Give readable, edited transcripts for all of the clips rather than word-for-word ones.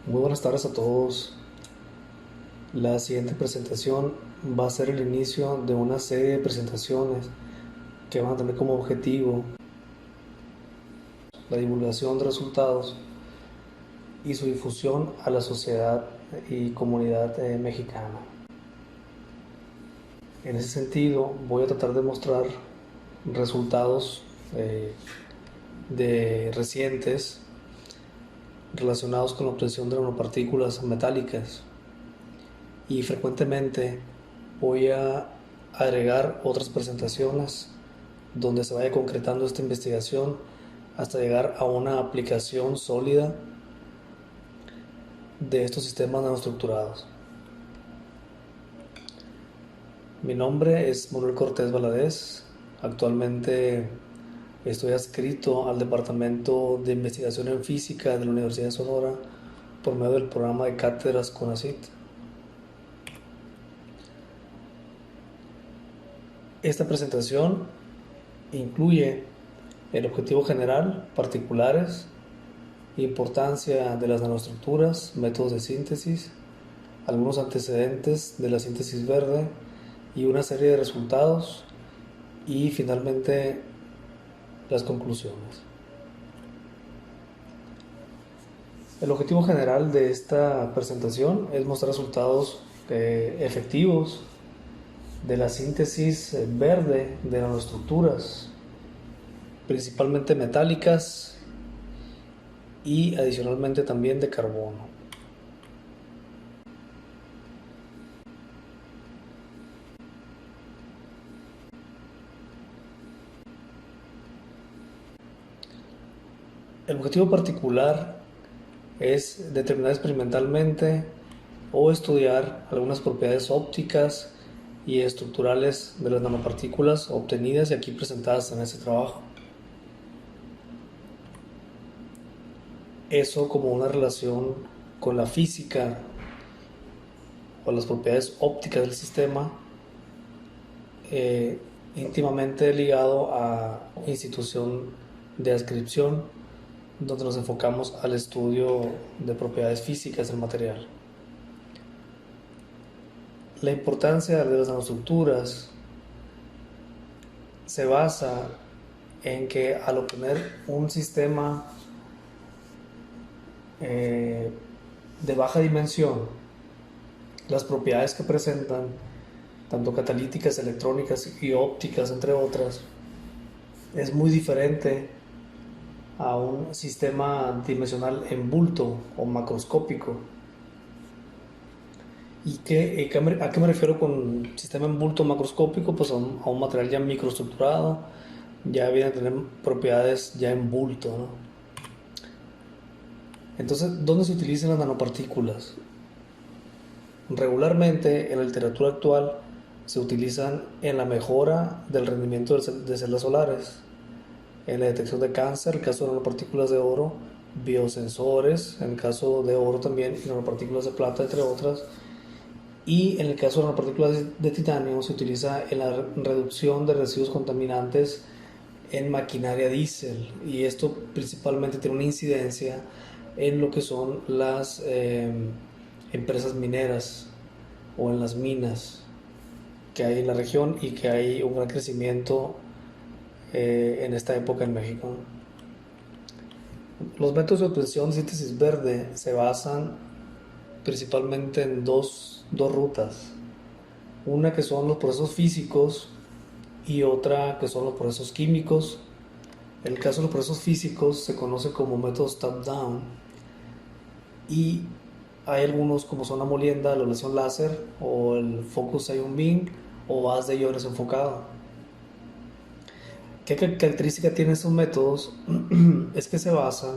Muy buenas tardes a todos. La siguiente presentación va a ser el inicio de una serie de presentaciones que van a tener como objetivo la divulgación de resultados y su difusión a la sociedad y comunidad mexicana. En ese sentido, voy a tratar de mostrar resultados eh, de recientes relacionados con la obtención de nanopartículas metálicas, y frecuentemente voy a agregar otras presentaciones donde se vaya concretando esta investigación hasta llegar a una aplicación sólida de estos sistemas nanoestructurados. Mi nombre es Manuel Cortés Valadez. Actualmente estoy adscrito al Departamento de Investigación en Física de la Universidad de Sonora por medio del programa de cátedras CONACYT. Esta presentación incluye el objetivo general, particulares, importancia de las nanoestructuras, métodos de síntesis, algunos antecedentes de la síntesis verde y una serie de resultados, y finalmente las conclusiones. El objetivo general de esta presentación es mostrar resultados efectivos de la síntesis verde de nanoestructuras, principalmente metálicas y adicionalmente también de carbono. El objetivo particular es determinar experimentalmente o estudiar algunas propiedades ópticas y estructurales de las nanopartículas obtenidas y aquí presentadas en este trabajo. Eso como una relación con la física o las propiedades ópticas del sistema, íntimamente ligado a institución de adscripción, donde nos enfocamos al estudio de propiedades físicas del material. La importancia de las nanoestructuras se basa en que al obtener un sistema de baja dimensión, las propiedades que presentan, tanto catalíticas, electrónicas y ópticas, entre otras, es muy diferente a un sistema dimensional en bulto o macroscópico. ¿Y a qué me refiero con sistema en bulto macroscópico? Pues a un material ya microestructurado, ya viene a tener propiedades ya en bulto, ¿no? Entonces, ¿dónde se utilizan las nanopartículas? Regularmente en la literatura actual se utilizan en la mejora del rendimiento de celdas solares, en la detección de cáncer, en el caso de nanopartículas de oro, biosensores, en el caso de oro también, y nanopartículas de plata, entre otras. Y en el caso de nanopartículas de titanio se utiliza en la reducción de residuos contaminantes en maquinaria diésel, y esto principalmente tiene una incidencia en lo que son las empresas mineras o en las minas que hay en la región y que hay un gran crecimiento en esta época en México. Los métodos de obtención de síntesis verde se basan principalmente en dos rutas. Una que son los procesos físicos y otra que son los procesos químicos. En el caso de los procesos físicos se conoce como métodos top-down, y hay algunos como son la molienda, la ablación láser o el focus ion beam o haz de iones enfocado. ¿Qué característica tienen estos métodos? Es que se basan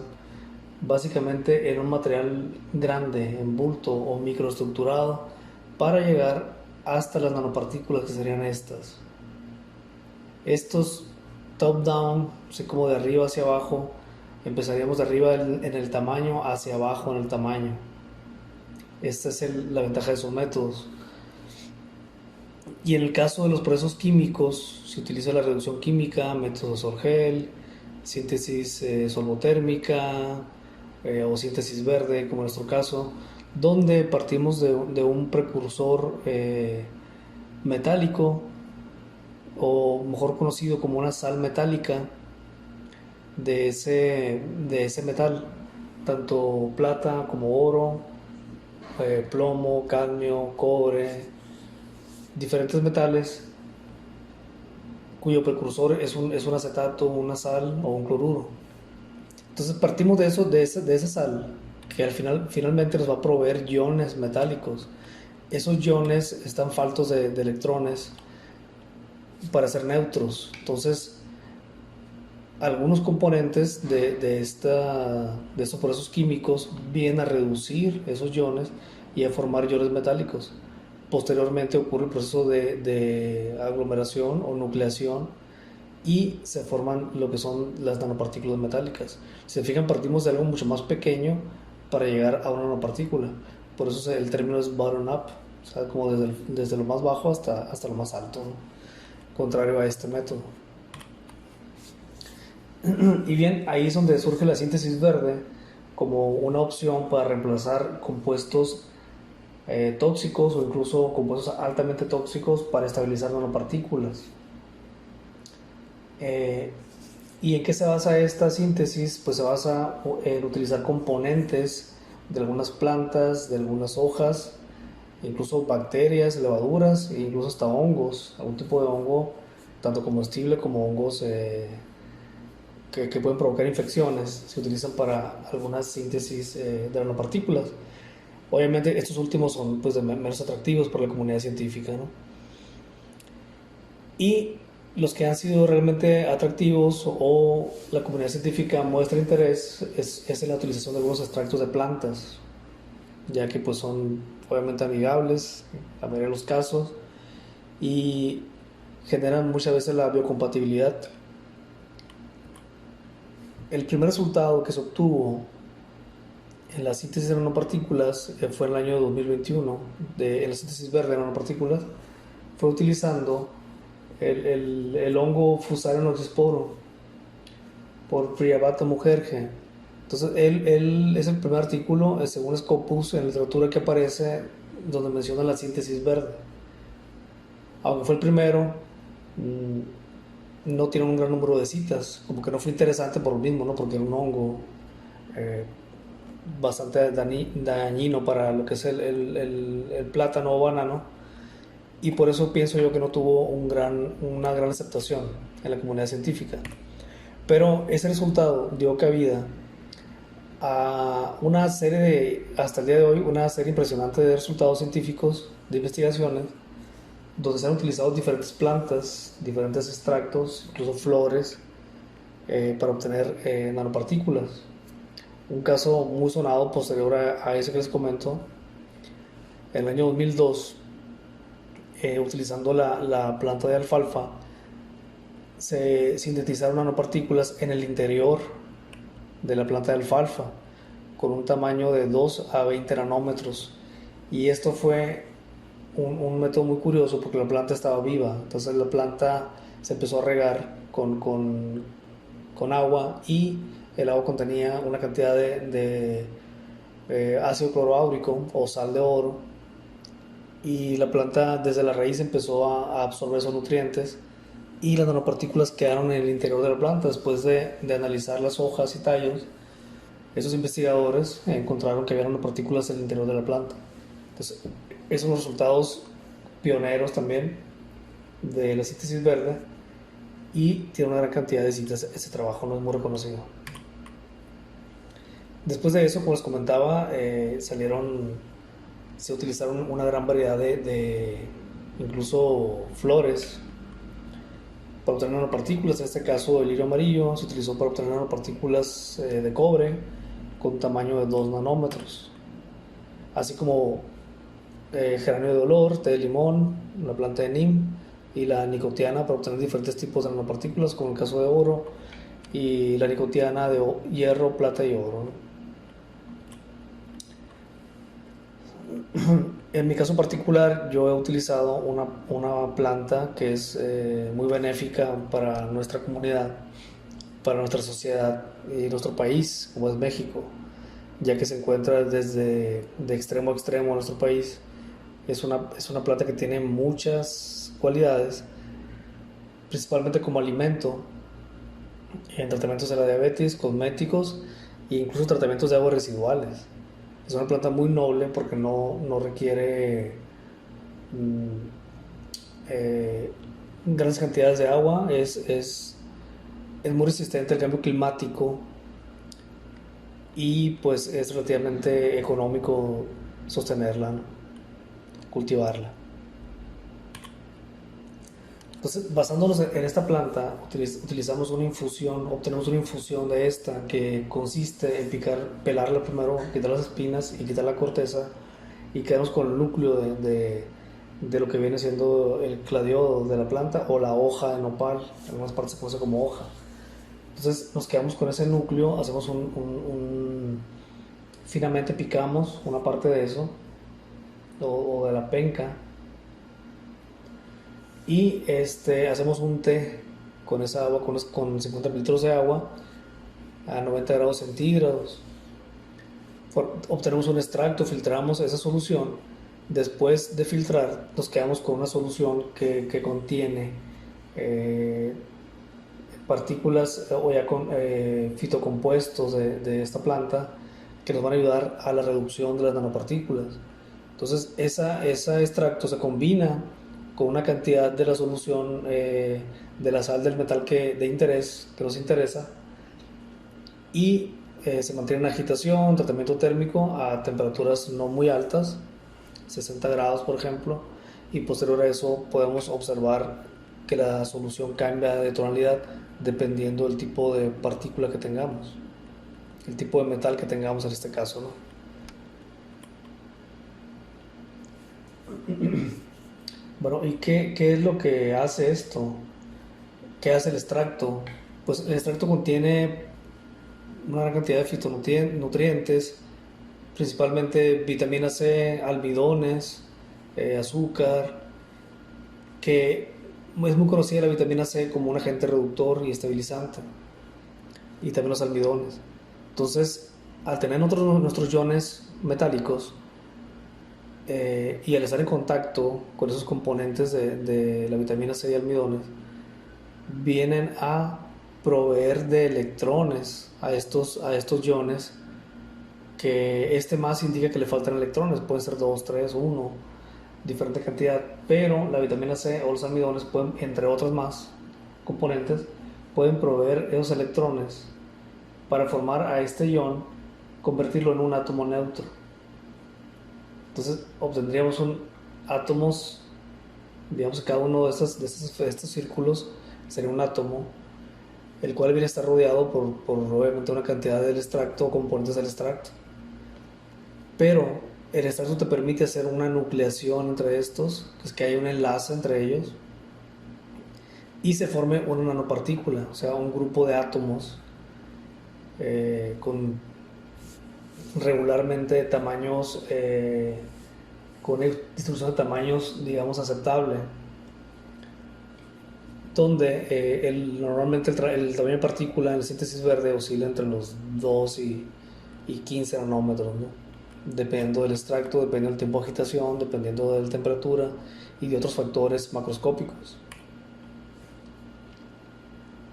básicamente en un material grande, en bulto o microestructurado, para llegar hasta las nanopartículas que serían estas. Estos top-down, así como de arriba hacia abajo, empezaríamos de arriba en el tamaño hacia abajo en el tamaño. Esta es la ventaja de esos métodos. Y en el caso de los procesos químicos, se utiliza la reducción química, métodos Sorgel, síntesis solvotérmica, o síntesis verde, como en nuestro caso, donde partimos de un precursor metálico, o mejor conocido como una sal metálica de ese metal, tanto plata como oro, plomo, cadmio, cobre, diferentes metales cuyo precursor es un acetato, una sal o un cloruro. Entonces partimos de eso, de esa sal, que finalmente nos va a proveer iones metálicos. Esos iones están faltos de electrones para ser neutros. Entonces, algunos componentes de estos procesos químicos vienen a reducir esos iones y a formar iones metálicos. Posteriormente ocurre el proceso de aglomeración o nucleación y se forman lo que son las nanopartículas metálicas. Si se fijan, partimos de algo mucho más pequeño para llegar a una nanopartícula. Por eso el término es bottom up, o sea, como desde lo más bajo hasta lo más alto, ¿no? Contrario a este método. Y bien, ahí es donde surge la síntesis verde como una opción para reemplazar compuestos tóxicos o incluso compuestos altamente tóxicos para estabilizar nanopartículas. ¿Y en qué se basa esta síntesis? Pues se basa en utilizar componentes de algunas plantas, de algunas hojas, incluso bacterias, levaduras e incluso hasta hongos, algún tipo de hongo, tanto comestible como hongos que pueden provocar infecciones, se utilizan para algunas síntesis de nanopartículas. Obviamente estos últimos son pues, menos atractivos para la comunidad científica, ¿no? Y los que han sido realmente atractivos o la comunidad científica muestra interés es en la utilización de algunos extractos de plantas, ya que pues son obviamente amigables, la mayoría de los casos, y generan muchas veces la biocompatibilidad. El primer resultado que se obtuvo en la síntesis de nanopartículas fue en el año 2021, en la síntesis verde de nanopartículas, fue utilizando el hongo Fusarium oxysporum por Priyavata Mukherjee. Entonces, él es el primer artículo, según Scopus, en la literatura que aparece, donde menciona la síntesis verde. Aunque fue el primero, no tiene un gran número de citas, como que no fue interesante por lo mismo, ¿no? Porque era un hongo eh, bastante dañino para lo que es el plátano o banano, y por eso pienso yo que no tuvo una gran aceptación en la comunidad científica. Pero ese resultado dio cabida a una serie hasta el día de hoy, una serie impresionante de resultados científicos, de investigaciones, donde se han utilizado diferentes plantas, diferentes extractos, incluso flores, para obtener nanopartículas. Un caso muy sonado posterior a ese que les comento, en el año 2002, utilizando la planta de alfalfa, se sintetizaron nanopartículas en el interior de la planta de alfalfa con un tamaño de 2 a 20 nanómetros. Y esto fue un método muy curioso porque la planta estaba viva. Entonces la planta se empezó a regar con agua, y el agua contenía una cantidad de ácido cloroáurico o sal de oro, y la planta desde la raíz empezó a absorber esos nutrientes, y las nanopartículas quedaron en el interior de la planta. Después de analizar las hojas y tallos, esos investigadores encontraron que había nanopartículas en el interior de la planta. Entonces, esos son los resultados pioneros también de la síntesis verde, y tiene una gran cantidad de citas. Ese trabajo no es muy reconocido. Después de eso, como les comentaba, se utilizaron una gran variedad de incluso flores para obtener nanopartículas. En este caso, el lirio amarillo se utilizó para obtener nanopartículas de cobre con un tamaño de 2 nanómetros, así como geranio de olor, té de limón, la planta de neem y la nicotiana para obtener diferentes tipos de nanopartículas, como el caso de oro, y la nicotiana de hierro, plata y oro, ¿no? En mi caso particular, yo he utilizado una planta que es muy benéfica para nuestra comunidad, para nuestra sociedad y nuestro país, como es México. ya que se encuentra desde de extremo a extremo en nuestro país. Es una planta que tiene muchas cualidades, principalmente como alimento, en tratamientos de la diabetes, cosméticos e incluso tratamientos de aguas residuales. Es una planta muy noble porque no requiere mm, eh, grandes cantidades de agua, es muy resistente al cambio climático y pues es relativamente económico sostenerla, ¿no? Cultivarla. Entonces, basándonos en esta planta, utilizamos una infusión, obtenemos una infusión de esta que consiste en pelarla primero, quitar las espinas y quitar la corteza y quedamos con el núcleo de lo que viene siendo el cladiodo de la planta o la hoja de nopal, en algunas partes se conoce como hoja. Entonces nos quedamos con ese núcleo, hacemos finamente picamos una parte de eso o de la penca y hacemos un té con esa agua, con 50 litros de agua a 90 grados centígrados. Obtenemos un extracto, filtramos esa solución. Después de filtrar, nos quedamos con una solución que contiene eh, partículas o ya con fitocompuestos de esta planta que nos van a ayudar a la reducción de las nanopartículas. Entonces, ese extracto se combina con una cantidad de la solución de la sal del metal de interés que nos interesa y se mantiene en agitación, tratamiento térmico a temperaturas no muy altas, 60 grados por ejemplo, y posterior a eso podemos observar que la solución cambia de tonalidad dependiendo del tipo de partícula que tengamos, el tipo de metal que tengamos en este caso, ¿no? Bueno, ¿y qué es lo que hace esto? ¿Qué hace el extracto? Pues el extracto contiene una gran cantidad de fitonutrientes, principalmente vitamina C, almidones, azúcar, que es muy conocida la vitamina C como un agente reductor y estabilizante, y también los almidones. Entonces, al tener nuestros iones metálicos y al estar en contacto con esos componentes de la vitamina C y almidones, vienen a proveer de electrones a estos iones que más indica que le faltan electrones, pueden ser 2 3 1 diferente cantidad, pero la vitamina C o los almidones pueden, entre otras más componentes, pueden proveer esos electrones para formar a este ion, convertirlo en un átomo neutro. Entonces obtendríamos átomos, digamos que cada uno de estos círculos sería un átomo, el cual viene a estar rodeado por obviamente una cantidad del extracto o componentes del extracto. Pero el extracto te permite hacer una nucleación entre estos, que es que hay un enlace entre ellos, y se forme una nanopartícula, o sea, un grupo de átomos con regularmente tamaños, con una distribución de tamaños, digamos, aceptable, donde normalmente el tamaño de partícula en la síntesis verde oscila entre los 2 y 15 nanómetros, ¿no? Dependiendo del extracto, dependiendo del tiempo de agitación, dependiendo de la temperatura y de otros factores macroscópicos.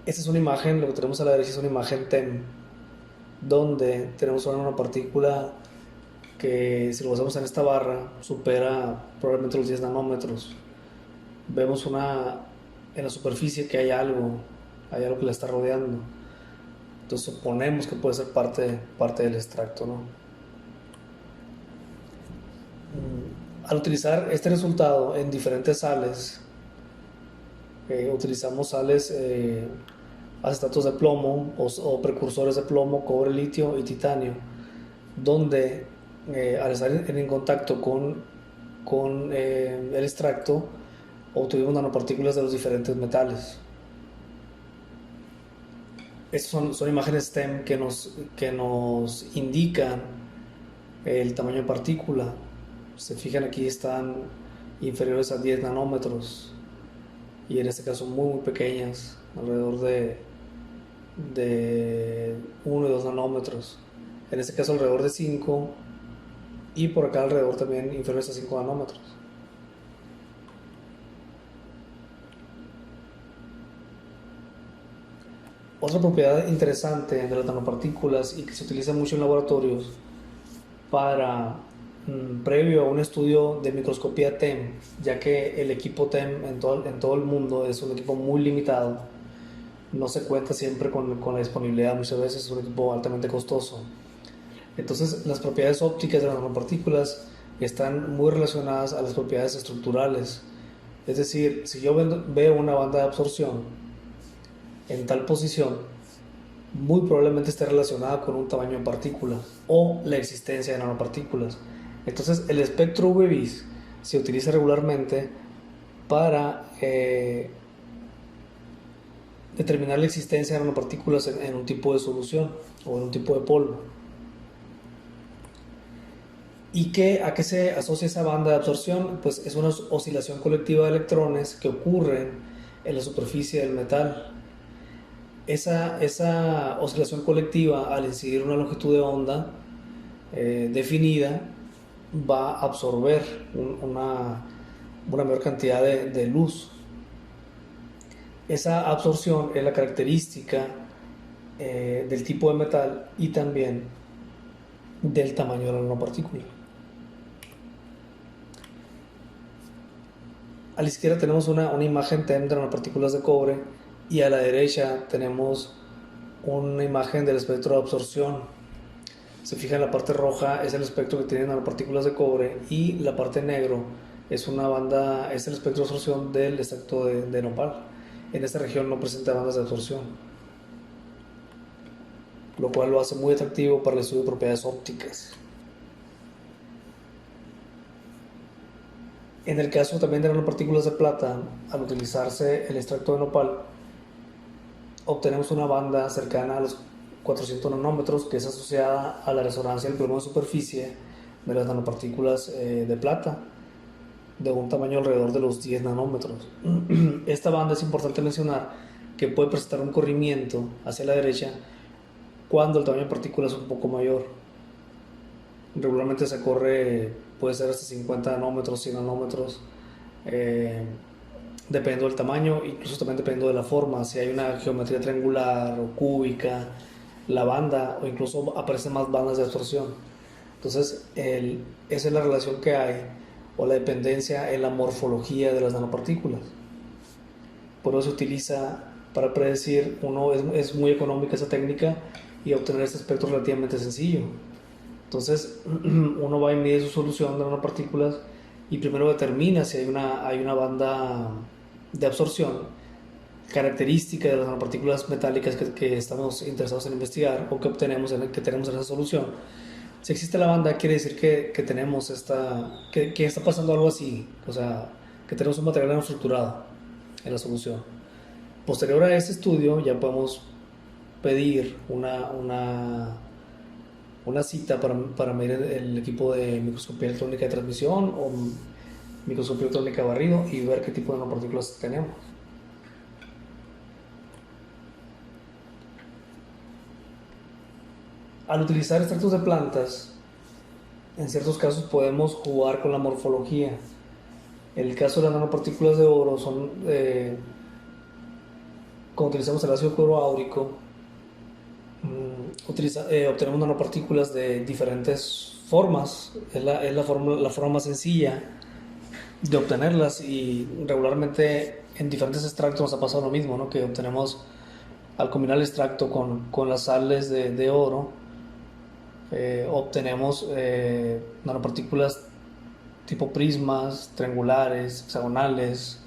Esta es una imagen, lo que tenemos a la derecha es una imagen TEM, donde tenemos una nanopartícula que si lo basamos en esta barra supera probablemente los 10 nanómetros. Vemos en la superficie que hay algo que la está rodeando. Entonces suponemos que puede ser parte del extracto, ¿no? Al utilizar este resultado en diferentes sales, utilizamos sales acetatos de plomo o precursores de plomo, cobre, litio y titanio, donde al estar en contacto con el extracto obtuvimos nanopartículas de los diferentes metales. Estas son imágenes STEM que nos indican el tamaño de partícula. Se fijan aquí, están inferiores a 10 nanómetros y en este caso muy pequeñas, alrededor de 1 y 2 nanómetros. en este caso alrededor de 5, y por acá alrededor también inferiores a 5 nanómetros. Otra propiedad interesante de las nanopartículas y que se utiliza mucho en laboratorios para previo a un estudio de microscopía TEM, ya que el equipo TEM en todo el mundo es un equipo muy limitado, no se cuenta siempre con la disponibilidad, muchas veces es un equipo altamente costoso. Entonces las propiedades ópticas de las nanopartículas están muy relacionadas a las propiedades estructurales. Es decir, si yo veo una banda de absorción en tal posición, muy probablemente esté relacionada con un tamaño de partícula o la existencia de nanopartículas. Entonces el espectro UV-Vis se utiliza regularmente para determinar la existencia de nanopartículas en un tipo de solución o en un tipo de polvo. ¿Y a qué se asocia esa banda de absorción? Pues es una oscilación colectiva de electrones que ocurren en la superficie del metal. Esa oscilación colectiva, al incidir una longitud de onda definida, va a absorber una mayor cantidad de luz. Esa absorción es la característica del tipo de metal y también del tamaño de la nanopartícula. A la izquierda tenemos una imagen TEM de nanopartículas de cobre y a la derecha tenemos una imagen del espectro de absorción. Se fija en la parte roja es el espectro que tiene nanopartículas de cobre y la parte negro es el espectro de absorción del extracto de nopal. En esta región no presenta bandas de absorción, lo cual lo hace muy atractivo para el estudio de propiedades ópticas. En el caso también de nanopartículas de plata, al utilizarse el extracto de nopal, obtenemos una banda cercana a los 400 nanómetros que es asociada a la resonancia del plomo de superficie de las nanopartículas de plata, de un tamaño alrededor de los 10 nanómetros. Esta banda es importante mencionar que puede presentar un corrimiento hacia la derecha cuando el tamaño de partículas es un poco mayor. Regularmente se corre, puede ser hasta 50 nanómetros, 100 nanómetros, dependiendo del tamaño, incluso también dependiendo de la forma, si hay una geometría triangular o cúbica, la banda, o incluso aparecen más bandas de absorción. Entonces, esa es la relación que hay, o la dependencia en la morfología de las nanopartículas. Por eso se utiliza para predecir, es muy económica esa técnica y obtener este espectro relativamente sencillo. Entonces, uno va y mide su solución de nanopartículas y primero determina si hay una banda de absorción característica de las nanopartículas metálicas que estamos interesados en investigar o que tenemos en esa solución. Si existe la banda, quiere decir que tenemos que está pasando algo así, o sea, que tenemos un material estructurado en la solución. Posterior a este estudio, ya podemos pedir una cita para medir el equipo de microscopía electrónica de transmisión o microscopía electrónica de barrido y ver qué tipo de nanopartículas tenemos. Al utilizar extractos de plantas, en ciertos casos podemos jugar con la morfología. En el caso de las nanopartículas de oro, cuando utilizamos el ácido cloroáurico, obtenemos nanopartículas de diferentes formas. Es la forma más sencilla de obtenerlas y regularmente en diferentes extractos nos ha pasado lo mismo, ¿no? Que obtenemos, al combinar el extracto con las sales de oro, obtenemos nanopartículas tipo prismas, triangulares, hexagonales,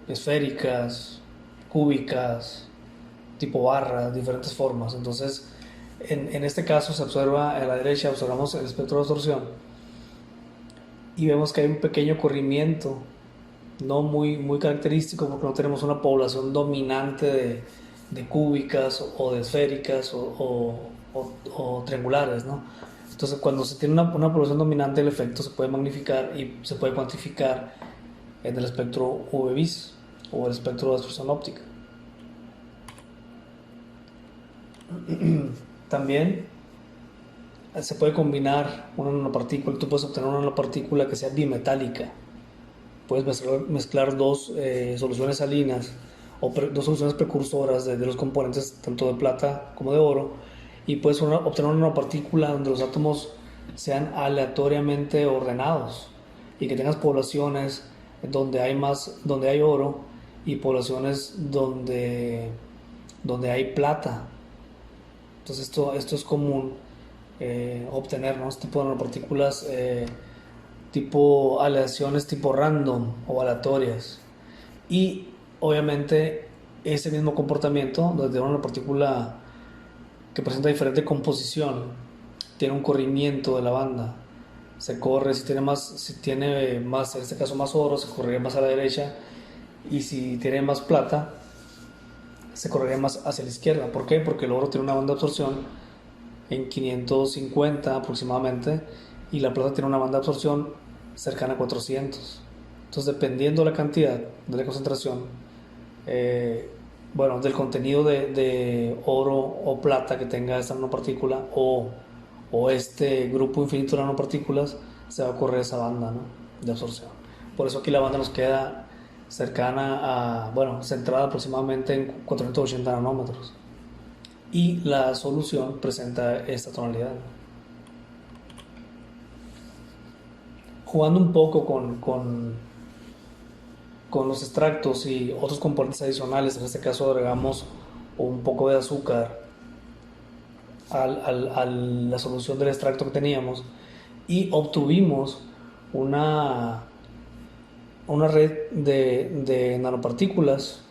esféricas, cúbicas, tipo barra, diferentes formas. Entonces, en este caso se observa a la derecha, observamos el espectro de absorción y vemos que hay un pequeño corrimiento, no muy característico porque no tenemos una población dominante de cúbicas o de esféricas o triangulares, ¿no? Entonces, cuando se tiene una población dominante, el efecto se puede magnificar y se puede cuantificar en el espectro UV-Vis o el espectro de absorción óptica. También se puede combinar una nanopartícula, tú puedes obtener una nanopartícula que sea bimetálica. Puedes mezclar dos soluciones salinas o dos soluciones precursoras de los componentes tanto de plata como de oro, y puedes obtener una nanopartícula donde los átomos sean aleatoriamente ordenados y que tengas poblaciones donde hay oro y poblaciones donde hay plata. Entonces esto es común obtener, ¿no? Este tipo de nanopartículas tipo aleaciones tipo random o aleatorias. Y obviamente ese mismo comportamiento desde una partícula que presenta diferente composición tiene un corrimiento de la banda. Se corre, si tiene más, en este caso más oro, se correría más a la derecha, y si tiene más plata, se correría más hacia la izquierda. ¿Por qué? Porque el oro tiene una banda de absorción en 550 aproximadamente, y la plata tiene una banda de absorción cercana a 400. Entonces, dependiendo de la cantidad de la concentración, bueno, del contenido de oro o plata que tenga esta nanopartícula, o este grupo infinito de nanopartículas, se va a correr esa banda, ¿no?, de absorción. Por eso aquí la banda nos queda cercana a, bueno, centrada aproximadamente en 480 nanómetros. Y la solución presenta esta tonalidad. Jugando un poco con los extractos y otros componentes adicionales, en este caso agregamos un poco de azúcar a la solución del extracto que teníamos, y obtuvimos una red de nanopartículas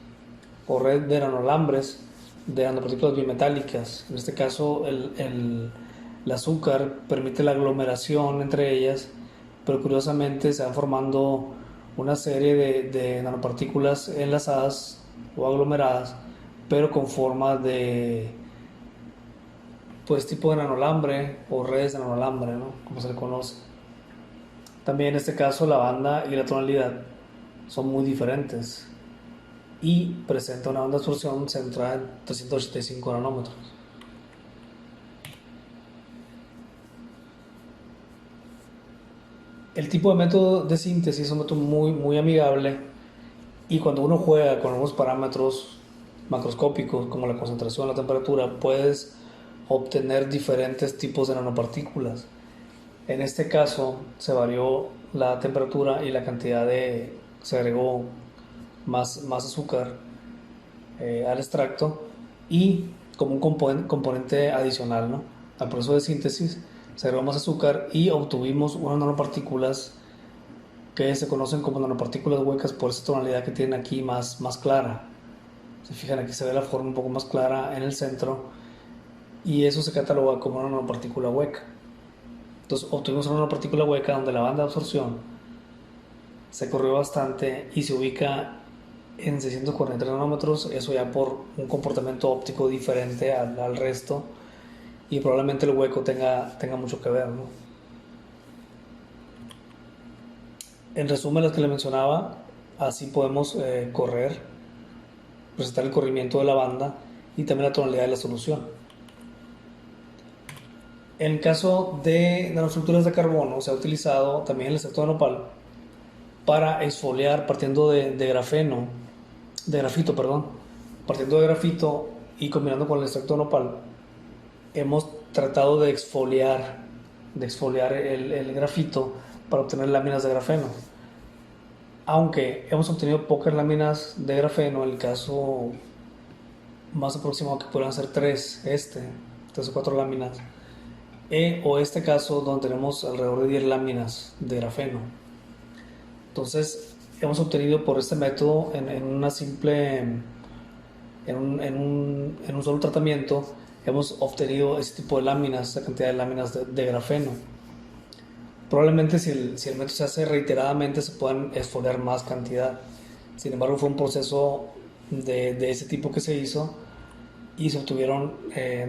o red de nanolambres de nanopartículas bimetálicas. En este caso el azúcar permite la aglomeración entre ellas, pero curiosamente se van formando una serie de nanopartículas enlazadas o aglomeradas, pero con forma de, pues, tipo de nanolambre o redes de nanolambre, ¿no?, como se le conoce. También en este caso la banda y la tonalidad son muy diferentes y presenta una banda de absorción centrada en 385 nanómetros. El tipo de método de síntesis es un método muy amigable, y cuando uno juega con algunos parámetros macroscópicos como la concentración, la temperatura, puedes obtener diferentes tipos de nanopartículas. En este caso se varió la temperatura y la cantidad se agregó más azúcar al extracto, y como un componente adicional, ¿no?, al proceso de síntesis se agregó más azúcar y obtuvimos unas nanopartículas que se conocen como nanopartículas huecas por esa tonalidad que tienen aquí más clara. Se fijan, aquí se ve la forma un poco más clara en el centro, y eso se cataloga como una nanopartícula hueca. Entonces obtuvimos una nanopartícula hueca donde la banda de absorción se corrió bastante y se ubica en 643 nanómetros, eso ya por un comportamiento óptico diferente al resto, y probablemente el hueco tenga mucho que ver, ¿no? En resumen, las que le mencionaba, así podemos presentar el corrimiento de la banda y también la tonalidad de la solución. En el caso de nanoestructuras de carbono, se ha utilizado también el extracto de nopal para exfoliar partiendo de grafito, perdón. Partiendo de grafito y combinando con el extracto de nopal, hemos tratado de exfoliar el grafito para obtener láminas de grafeno. Aunque hemos obtenido pocas láminas de grafeno, el caso más aproximado que podrían ser tres o cuatro láminas, o este caso donde tenemos alrededor de 10 láminas de grafeno. Entonces hemos obtenido por este método en una simple en un solo tratamiento, hemos obtenido este tipo de láminas, esta cantidad de láminas de grafeno. Probablemente si el método se hace reiteradamente se puedan exfoliar más cantidad. Sin embargo, fue un proceso de ese tipo que se hizo, y se obtuvieron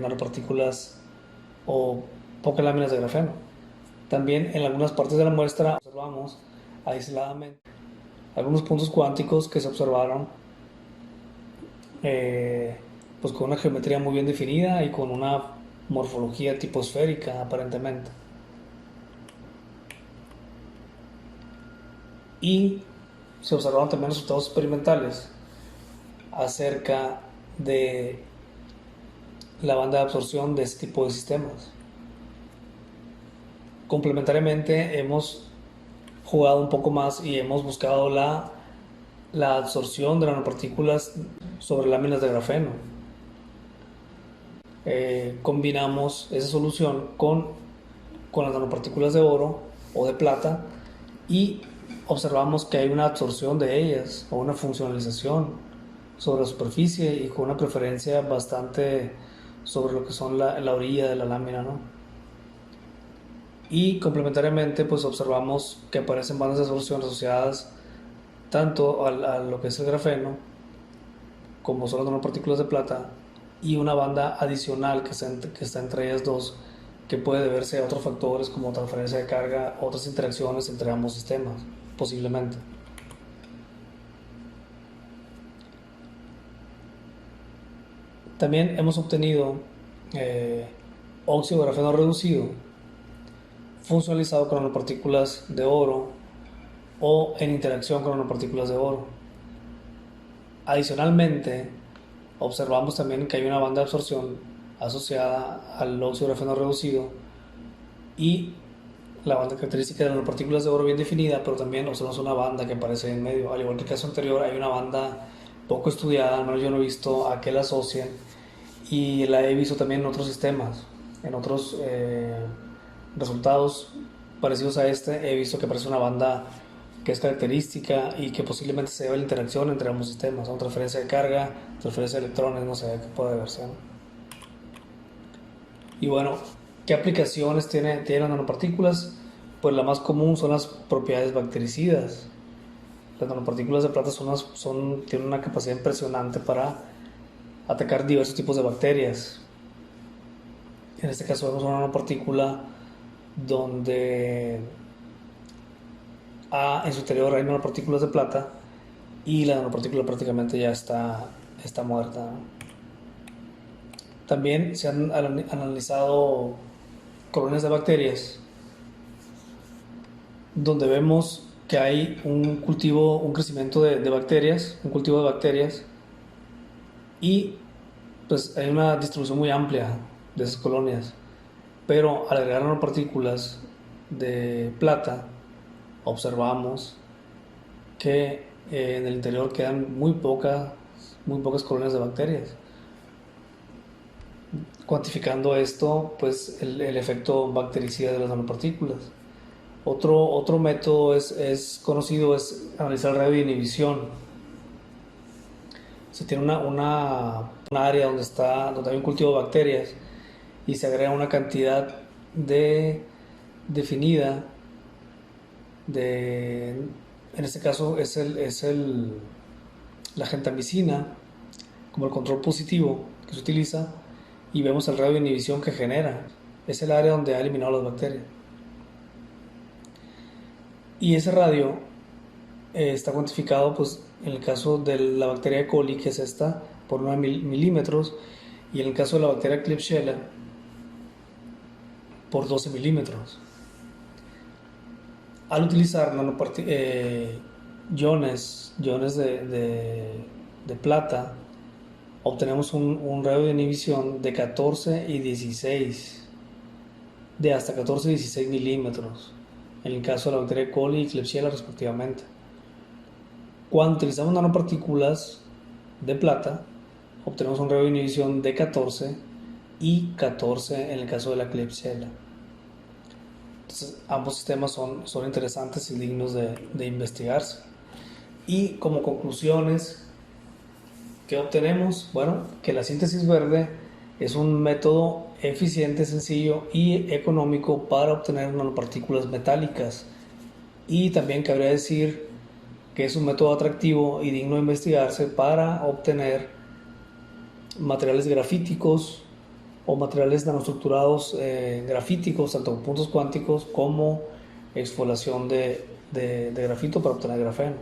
nanopartículas o pocas láminas de grafeno. También en algunas partes de la muestra observamos aisladamente algunos puntos cuánticos que se observaron pues con una geometría muy bien definida y con una morfología tipo esférica aparentemente. Y se observaron también resultados experimentales acerca de la banda de absorción de este tipo de sistemas. Complementariamente hemos jugado un poco más y hemos buscado la absorción de nanopartículas sobre láminas de grafeno. Combinamos esa solución con las nanopartículas de oro o de plata y observamos que hay una absorción de ellas o una funcionalización sobre la superficie y con una preferencia bastante sobre lo que son la orilla de la lámina, ¿no? Y complementariamente pues observamos que aparecen bandas de absorción asociadas tanto a lo que es el grafeno como son las nanopartículas de plata y una banda adicional que está entre ellas dos que puede deberse a otros factores como transferencia de carga, otras interacciones entre ambos sistemas, posiblemente. También hemos obtenido óxido de grafeno reducido funcionalizado con nanopartículas de oro o en interacción con nanopartículas de oro. Adicionalmente, observamos también que hay una banda de absorción asociada al óxido de grafeno reducido y la banda característica de las nanopartículas de oro bien definida, pero también observamos una banda que aparece en medio. Al igual que el caso anterior, hay una banda poco estudiada, al menos yo no he visto a qué la asocian, y la he visto también en otros sistemas, en otros resultados parecidos a este, he visto que aparece una banda que es característica y que posiblemente se debe a la interacción entre ambos sistemas, ¿no? Transferencia de carga, transferencia de electrones, no sé qué puede verse, ¿no? Y bueno, ¿qué aplicaciones tienen las nanopartículas? Pues la más común son las propiedades bactericidas. Las nanopartículas de plata tienen una capacidad impresionante para atacar diversos tipos de bacterias. En este caso vemos una nanopartícula donde en su interior hay nanopartículas de plata y la nanopartícula prácticamente ya está muerta, ¿no? También se han analizado colonias de bacterias donde vemos que hay un crecimiento de bacterias, un cultivo de bacterias y pues hay una distribución muy amplia de esas colonias, pero al agregar nanopartículas de plata observamos que en el interior quedan muy pocas colonias de bacterias. Cuantificando esto, pues el efecto bactericida de las nanopartículas. Otro método es conocido, es analizar el radio de inhibición. Se tiene una área donde hay un cultivo de bacterias y se agrega una cantidad definida en este caso la gentamicina como el control positivo que se utiliza y vemos el radio de inhibición que genera. Es el área donde ha eliminado las bacterias. Y ese radio está cuantificado, pues, en el caso de la bacteria E. coli, que es esta, por 9 milímetros, y en el caso de la bacteria Klebsiella, por 12 milímetros. Al utilizar iones de plata, obtenemos un radio de inhibición de 14 y 16, de hasta 14 y 16 milímetros, en el caso de la bacteria E. coli y Klebsiella respectivamente. Cuando utilizamos nanopartículas de plata, obtenemos un radio de inhibición de 14 y 14 en el caso de la Klebsiella. Entonces, ambos sistemas son interesantes y dignos de investigarse. Y como conclusiones, ¿qué obtenemos? Bueno, que la síntesis verde es un método eficiente, sencillo y económico para obtener nanopartículas metálicas. Y también cabría decir que es un método atractivo y digno de investigarse para obtener materiales grafíticos o materiales nanoestructurados grafíticos, tanto puntos cuánticos como exfoliación de grafito para obtener grafeno.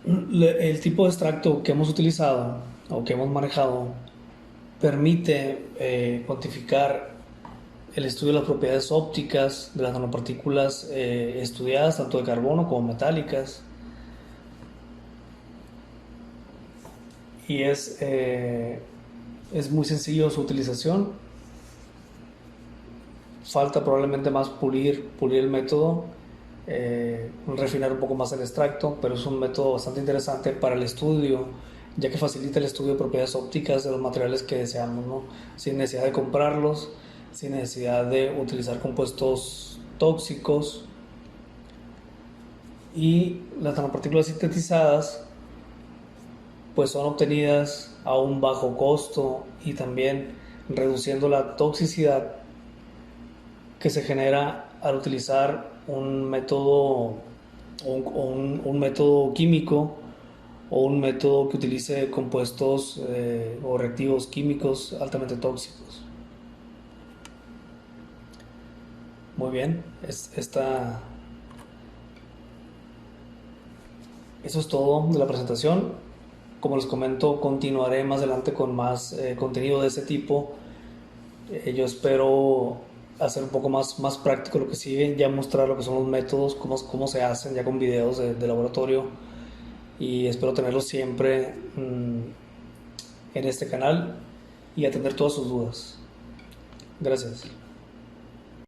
El tipo de extracto que hemos utilizado o que hemos manejado permite cuantificar el estudio de las propiedades ópticas de las nanopartículas estudiadas, tanto de carbono como metálicas. Y es muy sencillo su utilización. Falta probablemente más pulir el método, refinar un poco más el extracto, pero es un método bastante interesante para el estudio, ya que facilita el estudio de propiedades ópticas de los materiales que deseamos, ¿no? Sin necesidad de comprarlos, sin necesidad de utilizar compuestos tóxicos. Y las nanopartículas sintetizadas pues son obtenidas a un bajo costo y también reduciendo la toxicidad que se genera al utilizar un método un método químico o un método que utilice compuestos o reactivos químicos altamente tóxicos. Muy bien, eso es todo de la presentación. Como les comento, continuaré más adelante con más contenido de ese tipo. Yo espero hacer un poco más práctico lo que sigue, ya mostrar lo que son los métodos, cómo se hacen, ya con videos de laboratorio. Y espero tenerlos siempre en este canal y atender todas sus dudas. Gracias.